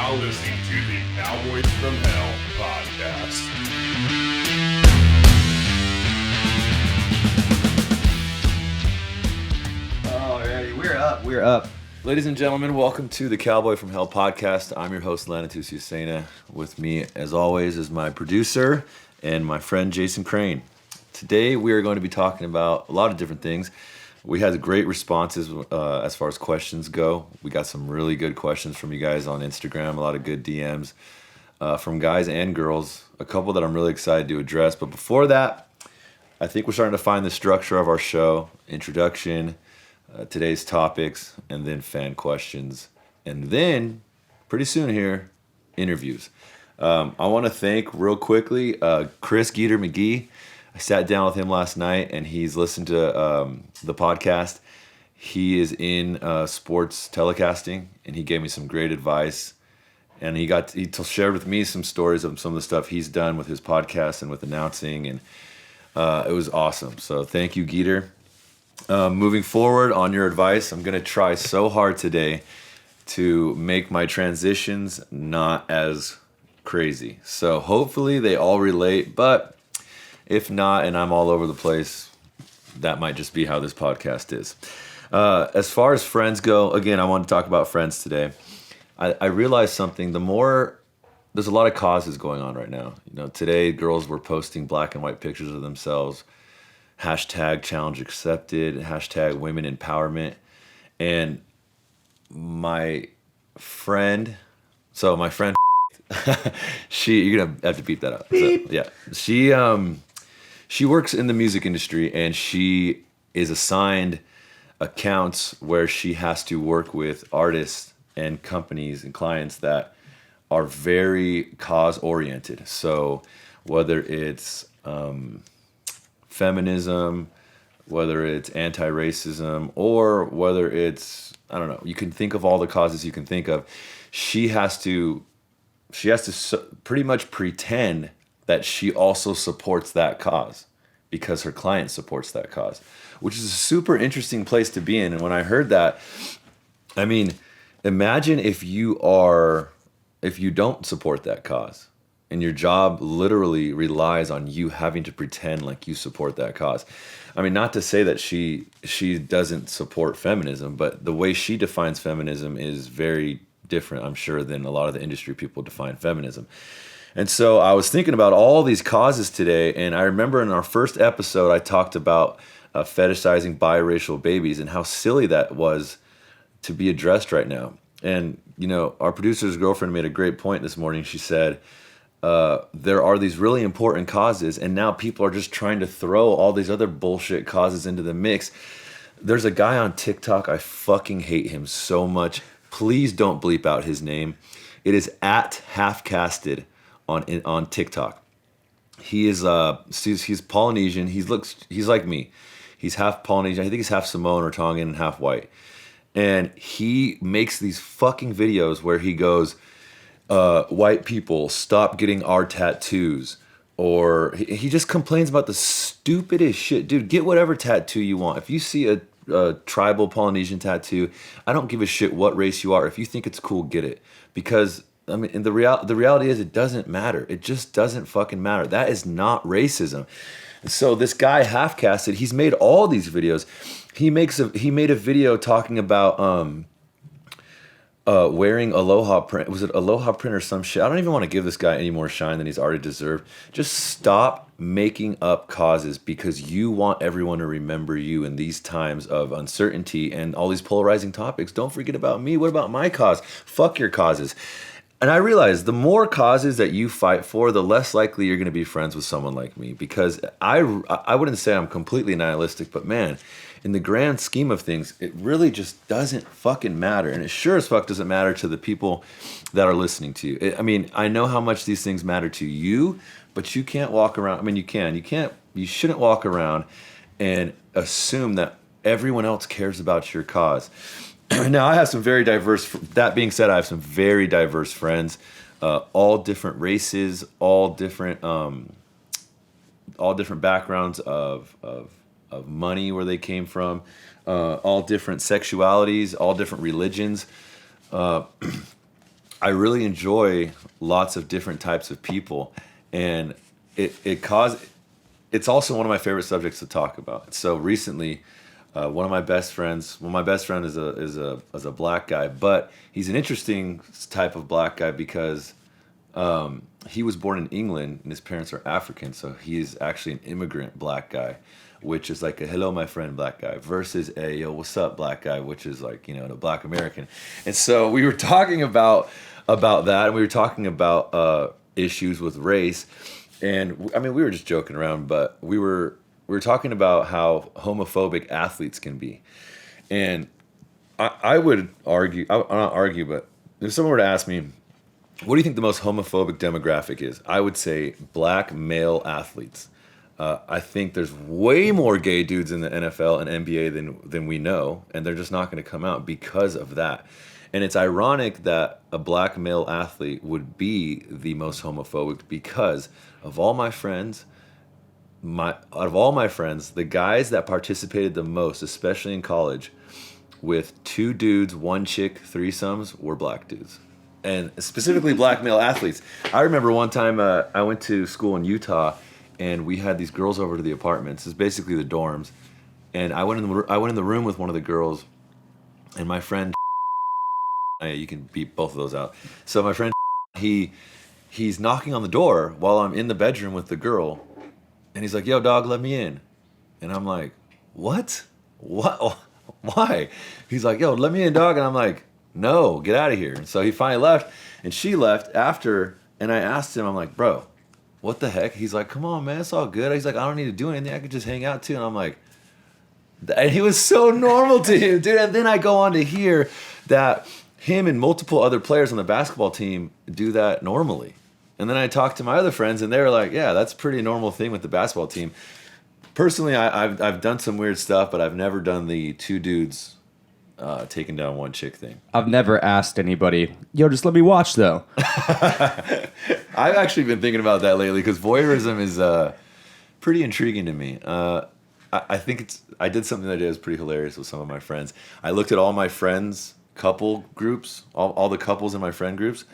now listening to the Cowboy from Hell podcast. Alrighty, we're up. Ladies and gentlemen, welcome to the Cowboy from Hell podcast. I'm your host, Lanatus Husseina. With me, as always, is my producer and my friend, Jason Crane. Today, we are going to be talking about a lot of different things. We had great responses as far as questions go. We got some really good questions from you guys on Instagram, a lot of good DMs from guys and girls, a couple that I'm really excited to address. But before that, I think we're starting to find the structure of our show, introduction, today's topics, and then fan questions. And then, pretty soon here, interviews. I want to thank real quickly Chris Geeter McGee. I sat down with him last night, and he's listened to the podcast. He is in sports telecasting, and he gave me some great advice. And he shared with me some stories of some of the stuff he's done with his podcast and with announcing, and it was awesome. So thank you, Geeter. Moving forward on your advice, I'm going to try so hard today to make my transitions not as crazy. So hopefully they all relate, but if not, and I'm all over the place, that might just be how this podcast is. As far as friends go, again, I want to talk about friends today. I realized something. There's a lot of causes going on right now. You know, today girls were posting black and white pictures of themselves. Hashtag challenge accepted. Hashtag women empowerment. And my friend, you're gonna have to beep that out. Beep. So, yeah, she works in the music industry, and she is assigned accounts where she has to work with artists and companies and clients that are very cause-oriented. So whether it's feminism, whether it's anti-racism, or whether it's, I don't know, you can think of all the causes you can think of. She has to pretty much pretend that she also supports that cause because her client supports that cause, which is a super interesting place to be in. And when I heard that, I mean, imagine if you don't support that cause and your job literally relies on you having to pretend like you support that cause. I mean, not to say that she doesn't support feminism, but the way she defines feminism is very different, I'm sure, than a lot of the industry people define feminism. And so I was thinking about all these causes today, and I remember in our first episode I talked about fetishizing biracial babies and how silly that was to be addressed right now. And, you know, our producer's girlfriend made a great point this morning. She said, there are these really important causes, and now people are just trying to throw all these other bullshit causes into the mix. There's a guy on TikTok, I fucking hate him so much. Please don't bleep out his name. It is at halfcasted on TikTok. He is he's Polynesian. He's like me. He's half Polynesian. I think he's half Samoan or Tongan and half white. And he makes these fucking videos where he goes, white people, stop getting our tattoos. Or he just complains about the stupidest shit. Dude, get whatever tattoo you want. If you see a tribal Polynesian tattoo, I don't give a shit what race you are. If you think it's cool, get it. Because, I mean, and the reality is it doesn't matter. It just doesn't fucking matter. That is not racism. So this guy half-casted, he's made all these videos. He made a video talking about wearing Aloha print. Was it Aloha print or some shit? I don't even want to give this guy any more shine than he's already deserved. Just stop making up causes because you want everyone to remember you in these times of uncertainty and all these polarizing topics. Don't forget about me. What about my cause? Fuck your causes. And I realize the more causes that you fight for, the less likely you're going to be friends with someone like me, because I wouldn't say I'm completely nihilistic, but man, in the grand scheme of things, it really just doesn't fucking matter. And it sure as fuck doesn't matter to the people that are listening to you. I mean, I know how much these things matter to you, but you can't walk around. I mean, you shouldn't walk around and assume that everyone else cares about your cause. Now, I have some very diverse, that being said, I have some very diverse friends, all different races, all different backgrounds of money, where they came from, all different sexualities, all different religions. I really enjoy lots of different types of people, and it's also one of my favorite subjects to talk about. So recently, one of my best friends, well, my best friend is a black guy, but he's an interesting type of black guy because he was born in England and his parents are African, so he's actually an immigrant black guy, which is like a hello my friend black guy versus a yo what's up black guy, which is like, you know, the black American. And so we were talking about that, and we were talking about issues with race, and I mean we were just joking around, but we were talking about how homophobic athletes can be. And I would argue, not argue, but if someone were to ask me, what do you think the most homophobic demographic is? I would say black male athletes. I think there's way more gay dudes in the NFL and NBA than we know, and they're just not going to come out because of that. And it's ironic that a black male athlete would be the most homophobic because of all my friends, the guys that participated the most, especially in college, with 2 dudes, 1 chick, threesomes, were black dudes. And specifically black male athletes. I remember one time I went to school in Utah, and we had these girls over to the apartments. It's basically the dorms. And I went in the room with one of the girls, and my friend, you can beep both of those out. So my friend, he's knocking on the door while I'm in the bedroom with the girl, and he's like, "Yo, dog, let me in." And I'm like, "What? What? Why?" He's like, "Yo, let me in, dog." And I'm like, "No, get out of here." And so he finally left, and she left after, and I asked him, I'm like, "Bro, what the heck?" He's like, "Come on, man, it's all good." He's like, "I don't need to do anything. I could just hang out too." And I'm like, and he was so normal to him, dude. And then I go on to hear that him and multiple other players on the basketball team do that normally. And then I talked to my other friends, and they were like, "Yeah, that's a pretty normal thing with the basketball team." Personally, I've done some weird stuff, but I've never done the 2 dudes taking down 1 chick thing. I've never asked anybody, "Yo, just let me watch, though." I've actually been thinking about that lately because voyeurism is pretty intriguing to me. I think I did something that is pretty hilarious with some of my friends. I looked at all my friends' couple groups, all the couples in my friend groups,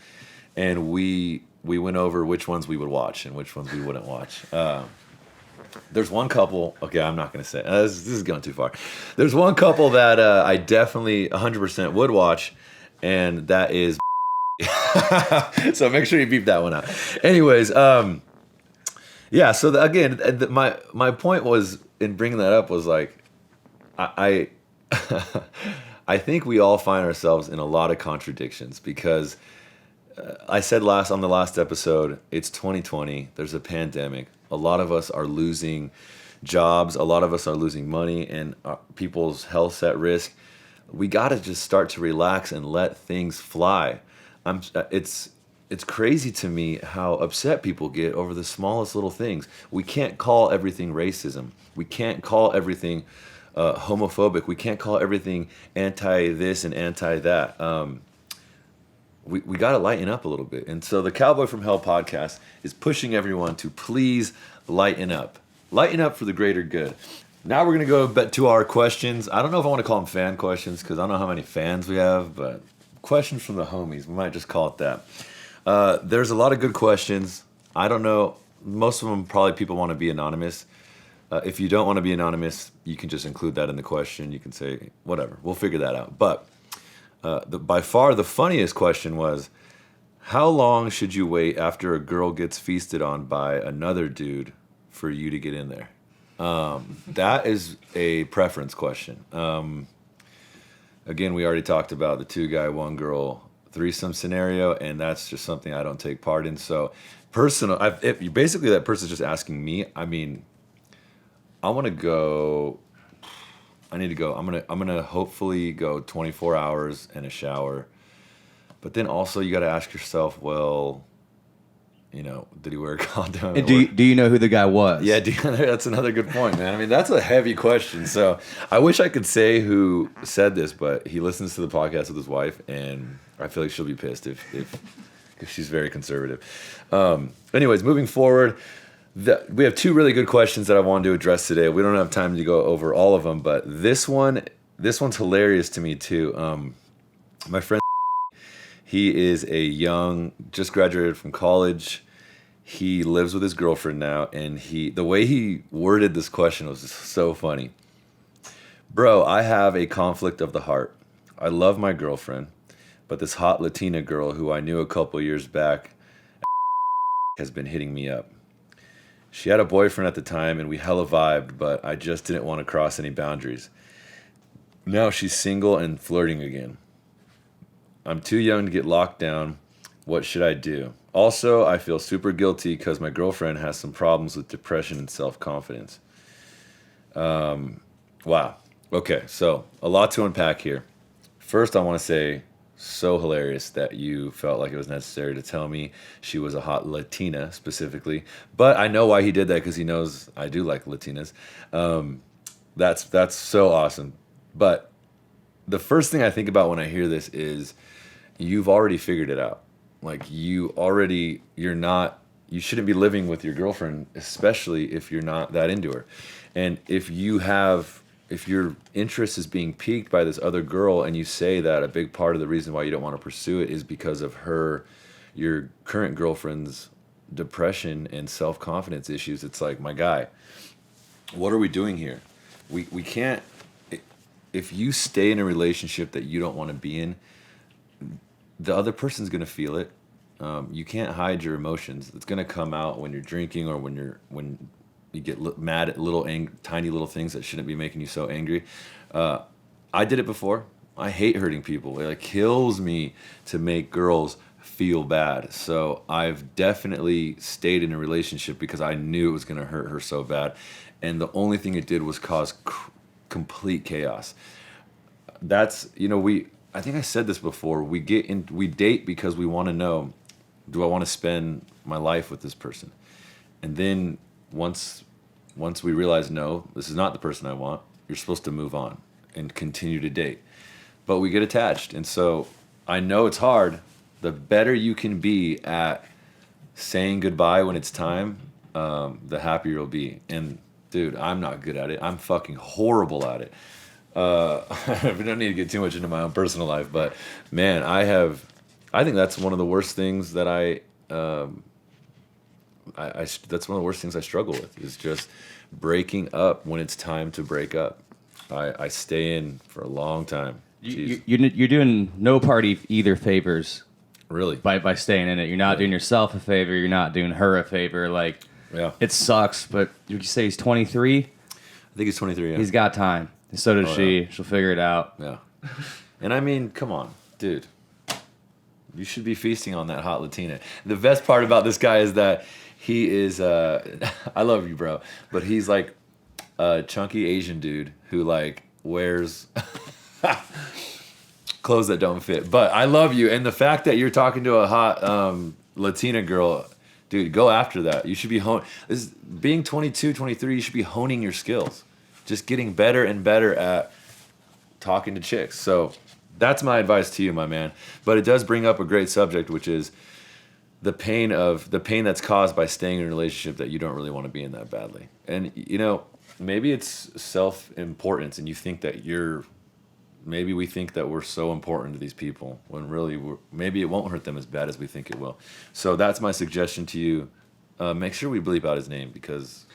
and we went over which ones we would watch and which ones we wouldn't watch. There's one couple, okay, I'm not going to say, this is going too far. There's one couple that I definitely 100% would watch, and that is so make sure you beep that one out. Anyways, yeah, so again, my point was in bringing that up was like, I I think we all find ourselves in a lot of contradictions because I said on the last episode, it's 2020. There's a pandemic. A lot of us are losing jobs. A lot of us are losing money, and people's health's at risk. We got to just start to relax and let things fly. It's crazy to me how upset people get over the smallest little things. We can't call everything racism. We can't call everything homophobic. We can't call everything anti this and anti that. We got to lighten up a little bit. And so the Cowboy from Hell podcast is pushing everyone to please lighten up. Lighten up for the greater good. Now we're going to go to our questions. I don't know if I want to call them fan questions because I don't know how many fans we have, but questions from the homies. We might just call it that. There's a lot of good questions. I don't know. Most of them probably people want to be anonymous. If you don't want to be anonymous, you can just include that in the question. You can say whatever. We'll figure that out. But by far the funniest question was, how long should you wait after a girl gets feasted on by another dude for you to get in there? That is a preference question. Again, we already talked about the 2 guy, 1 girl threesome scenario, and that's just something I don't take part in. So basically that person's just asking me. I mean, I need to go. I'm gonna hopefully go 24 hours and a shower. But then also you got to ask yourself, well, you know, did he wear a condom? And do you know who the guy was? Yeah, that's another good point, man. I mean, that's a heavy question. So I wish I could say who said this, but he listens to the podcast with his wife, and I feel like she'll be pissed if she's very conservative. Anyways, moving forward. We have 2 really good questions that I wanted to address today. We don't have time to go over all of them, but this one's hilarious to me too. My friend, He is a young, just graduated from college. He lives with his girlfriend now, and the way he worded this question was just so funny. Bro, I have a conflict of the heart. I love my girlfriend, but this hot Latina girl who I knew a couple years back has been hitting me up. She had a boyfriend at the time, and we hella vibed, but I just didn't want to cross any boundaries. Now she's single and flirting again. I'm too young to get locked down. What should I do? Also, I feel super guilty because my girlfriend has some problems with depression and self-confidence. Wow. Okay, so a lot to unpack here. First, I want to say, so hilarious that you felt like it was necessary to tell me she was a hot Latina specifically. But I know why he did that, because he knows I do like Latinas. That's so awesome. But the first thing I think about when I hear this is you've already figured it out. Like you shouldn't be living with your girlfriend, especially if you're not that into her. And if your interest is being piqued by this other girl, and you say that a big part of the reason why you don't want to pursue it is because of your current girlfriend's depression and self-confidence issues, it's like, my guy, what are we doing here? We can't, if you stay in a relationship that you don't want to be in, the other person's going to feel it. You can't hide your emotions. It's going to come out when you're drinking, or when you get mad at tiny little things that shouldn't be making you so angry. I did it before. I hate hurting people. It kills me to make girls feel bad. So I've definitely stayed in a relationship because I knew it was going to hurt her so bad. And the only thing it did was cause complete chaos. I think I said this before. We date because we want to know, do I want to spend my life with this person? And then once we realize, no, this is not the person I want, you're supposed to move on and continue to date. But we get attached. And so I know it's hard. The better you can be at saying goodbye when it's time, the happier you'll be. And dude, I'm not good at it. I'm fucking horrible at it. We don't need to get too much into my own personal life, but man, I think that's one of the worst things that that's one of the worst things I struggle with, is just breaking up when it's time to break up. I stay in for a long time. You're doing no party either favors. Really? By staying in it. You're not doing yourself a favor. You're not doing her a favor. Yeah. It sucks, but would you say he's 23? I think he's 23, yeah. He's got time. So does she. Yeah. She'll figure it out. Yeah. And I mean, come on, dude. You should be feasting on that hot Latina. The best part about this guy is that he is, I love you, bro, but he's like a chunky Asian dude who wears clothes that don't fit. But I love you. And the fact that you're talking to a hot Latina girl, dude, go after that. You should be being 22, 23, you should be honing your skills. Just getting better and better at talking to chicks. So that's my advice to you, my man. But it does bring up a great subject, which is the pain that's caused by staying in a relationship that you don't really want to be in that badly. And maybe it's self-importance, and you think that maybe we think that we're so important to these people when really maybe it won't hurt them as bad as we think it will. So that's my suggestion to you. Make sure we bleep out his name, because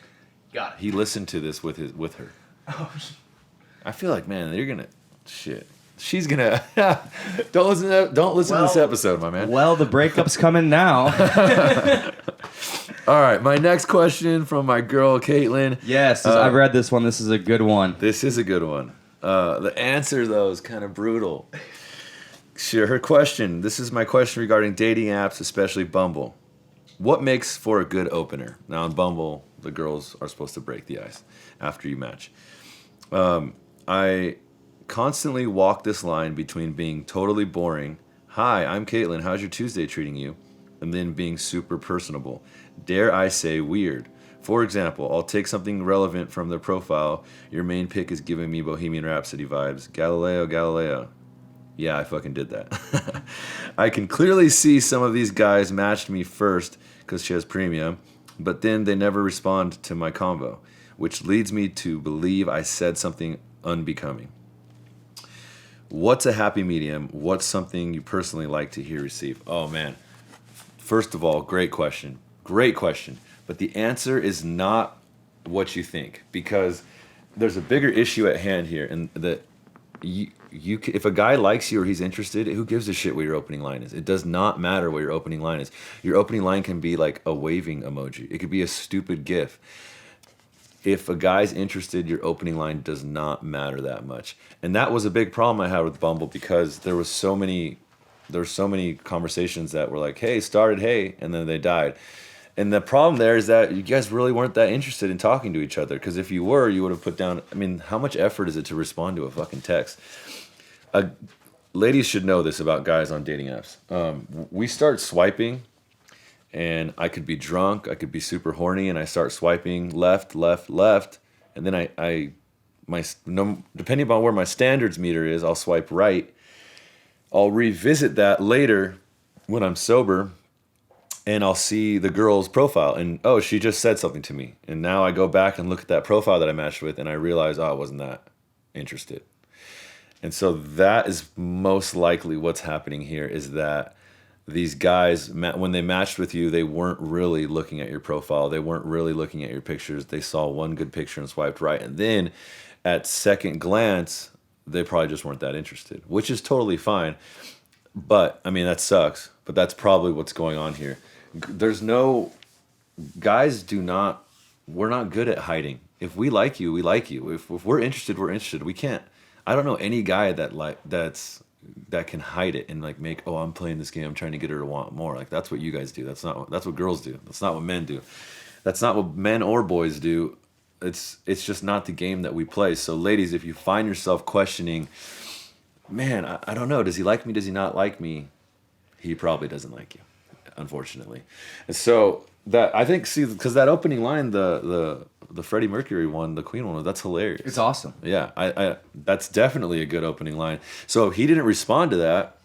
he listened to this with her. Oh. I feel like, man, you're gonna shit. She's gonna don't listen to this episode, my man. Well, the breakup's coming now. All right, my next question from my girl Caitlin. Yes, I've read this one. This is a good one. This is a good one. The answer though is kind of brutal. Her question. This is my question regarding dating apps, especially Bumble. What makes for a good opener? Now on Bumble, the girls are supposed to break the ice after you match. I constantly walk this line between being totally boring, hi, I'm Caitlin, how's your Tuesday treating you? And then being super personable. Dare I say weird. For example, I'll take something relevant from their profile. Your main pick is giving me Bohemian Rhapsody vibes. Galileo. Yeah, I fucking did that. I can clearly see some of these guys matched me first because she has premium, but then they never respond to my combo, which leads me to believe I said something unbecoming. What's a happy medium? What's something you personally like to hear receive? Oh man. First of all, great question. Great question. But the answer is not what you think, because there's a bigger issue at hand here, and that if a guy likes you or he's interested, who gives a shit what your opening line is? It does not matter what your opening line is. Your opening line can be like a waving emoji. It could be a stupid GIF. If a guy's interested, your opening line does not matter that much. And that was a big problem I had with Bumble, because there were so many conversations that were like, hey, started, hey, and then they died. And the problem there is that you guys really weren't that interested in talking to each other, because if you were, you would have put down, I mean, how much effort is it to respond to a fucking text? Ladies should know this about guys on dating apps. We start swiping, and I could be drunk, I could be super horny, and I start swiping left, and then depending upon where my standards meter is, I'll swipe right. I'll revisit that later when I'm sober, and I'll see the girl's profile, and oh, she just said something to me. And now I go back and look at that profile that I matched with, and I realize, oh, I wasn't that interested. And so that is most likely what's happening here, is that these guys, when they matched with you, they weren't really looking at your profile. They weren't really looking at your pictures. They saw one good picture and swiped right. And then at second glance, they probably just weren't that interested, which is totally fine. But, I mean, that sucks. But that's probably what's going on here. We're not good at hiding. If we like you, we like you. If we're interested, we're interested. We can't. I don't know any guy that can hide it and like make, oh, I'm playing this game, I'm trying to get her to want more. Like, that's what you guys do. That's what girls do. That's not what men do. That's not what men or boys do. It's just not the game that we play. So ladies, if you find yourself questioning, man, I don't know, does he like me? Does he not like me? He probably doesn't like you, unfortunately. And so that, I think, see, because that opening line, the Freddie Mercury one, the Queen one, that's hilarious. It's awesome. Yeah, I that's definitely a good opening line. So if he didn't respond to that,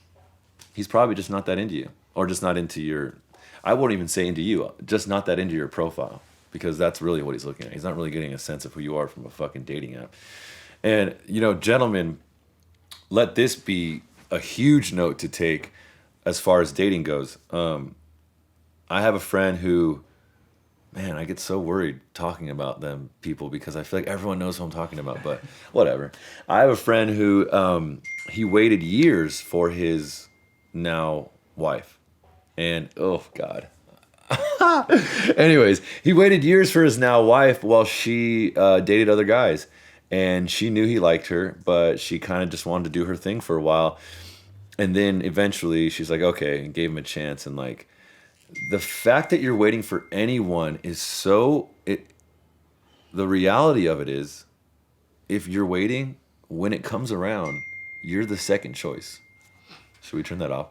he's probably just not that into you, or just not into your, I won't even say into you, just not that into your profile, because that's really what he's looking at. He's not really getting a sense of who you are from a fucking dating app. And, gentlemen, let this be a huge note to take as far as dating goes. I have a friend who, man, I get so worried talking about them people, because I feel like everyone knows who I'm talking about, but whatever. I have a friend who, he waited years for his now wife. And, oh, God. Anyways, he waited years for his now wife while she dated other guys. And she knew he liked her, but she kind of just wanted to do her thing for a while. And then eventually she's like, okay, and gave him a chance. And like, the fact that you're waiting for anyone is the reality of it is, if you're waiting, when it comes around, you're the second choice. Should we turn that off?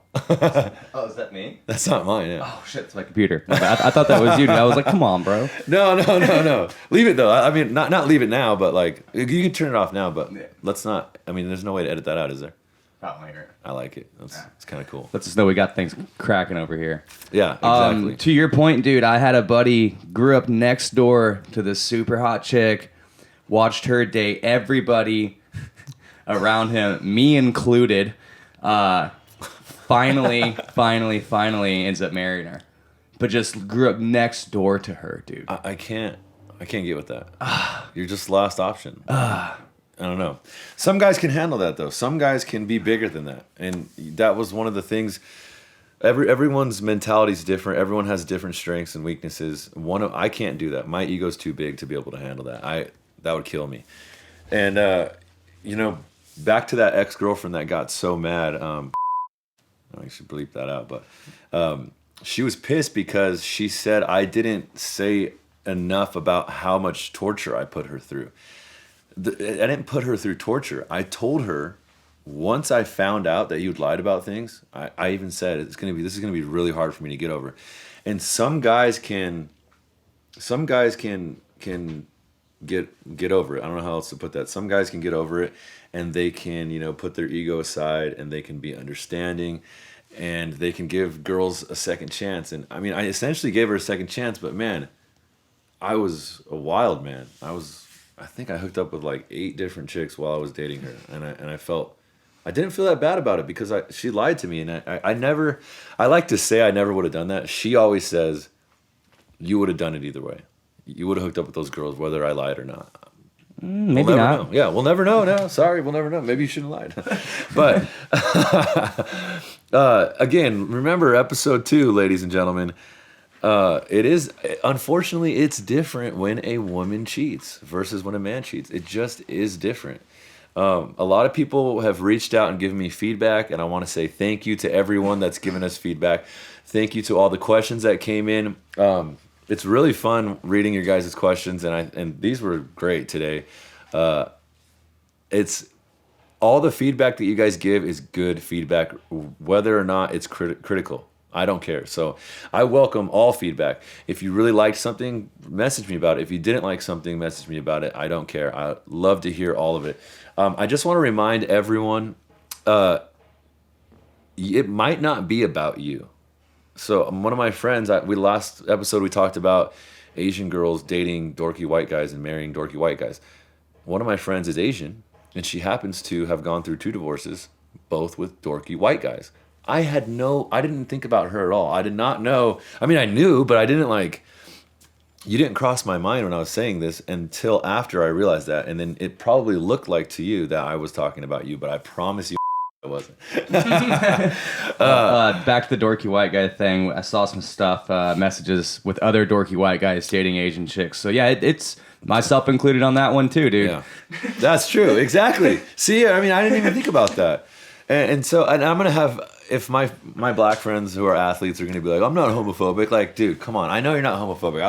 Oh, is that me? That's not mine, yeah. Oh, shit, it's my computer. I thought that was you, dude. I was like, come on, bro. No. Leave it, though. I mean, not leave it now, but like, you can turn it off now, but let's not. I mean, there's no way to edit that out, is there? Probably later. I like it. It's kind of cool. Let's just know we got things cracking over here. Yeah, exactly. To your point, dude, I had a buddy, grew up next door to this super hot chick, watched her date everybody around him, me included. Finally ends up marrying her. But just grew up next door to her, dude. I can't get with that. You're just last option. I don't know. Some guys can handle that, though. Some guys can be bigger than that. And that was one of the things. Everyone's mentality is different. Everyone has different strengths and weaknesses. I can't do that. My ego's too big to be able to handle that. That would kill me. And, back to that ex-girlfriend that got so mad. I should bleep that out. But she was pissed because she said I didn't say enough about how much torture I put her through. I didn't put her through torture. I told her, once I found out that you'd lied about things, I even said this is gonna be really hard for me to get over. And some guys can get over it. I don't know how else to put that. Some guys can get over it, and they can, put their ego aside, and they can be understanding, and they can give girls a second chance. And I mean, I essentially gave her a second chance, but man, I was a wild man. I think I hooked up with like 8 different chicks while I was dating her, and I felt I didn't feel that bad about it because she lied to me, and I like to say I never would have done that. She always says, you would have done it either way. You would have hooked up with those girls whether I lied or not. Maybe we'll not. Know. Yeah, we'll never know now. Sorry, we'll never know. Maybe you shouldn't have lied. But again, remember episode 2, ladies and gentlemen. Unfortunately, it's different when a woman cheats versus when a man cheats. It just is different. A lot of people have reached out and given me feedback, and I want to say thank you to everyone that's given us feedback. Thank you to all the questions that came in. It's really fun reading your guys' questions, and these were great today. It's all the feedback that you guys give is good feedback, whether or not it's critical. I don't care. So I welcome all feedback. If you really liked something, message me about it. If you didn't like something, message me about it. I don't care. I love to hear all of it. I just want to remind everyone, it might not be about you. So one of my friends, last episode we talked about Asian girls dating dorky white guys and marrying dorky white guys. One of my friends is Asian, and she happens to have gone through 2 divorces, both with dorky white guys. I didn't think about her at all. I did not know. I mean, I knew, but I didn't you didn't cross my mind when I was saying this until after I realized that. And then it probably looked like to you that I was talking about you, but I promise you I wasn't. Back to the dorky white guy thing. I saw some stuff, messages with other dorky white guys dating Asian chicks. So yeah, it's myself included on that one too, dude. Yeah, that's true. Exactly. See, I mean, I didn't even think about that. And so I'm going to have, if my black friends who are athletes are going to be like, I'm not homophobic. Like, dude, come on. I know you're not homophobic.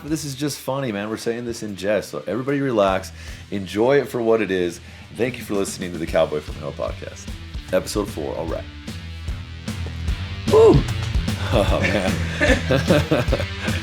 This is just funny, man. We're saying this in jest. So everybody relax. Enjoy it for what it is. Thank you for listening to the Cowboy from Hell podcast. Episode 4. All right. Woo! Oh, man.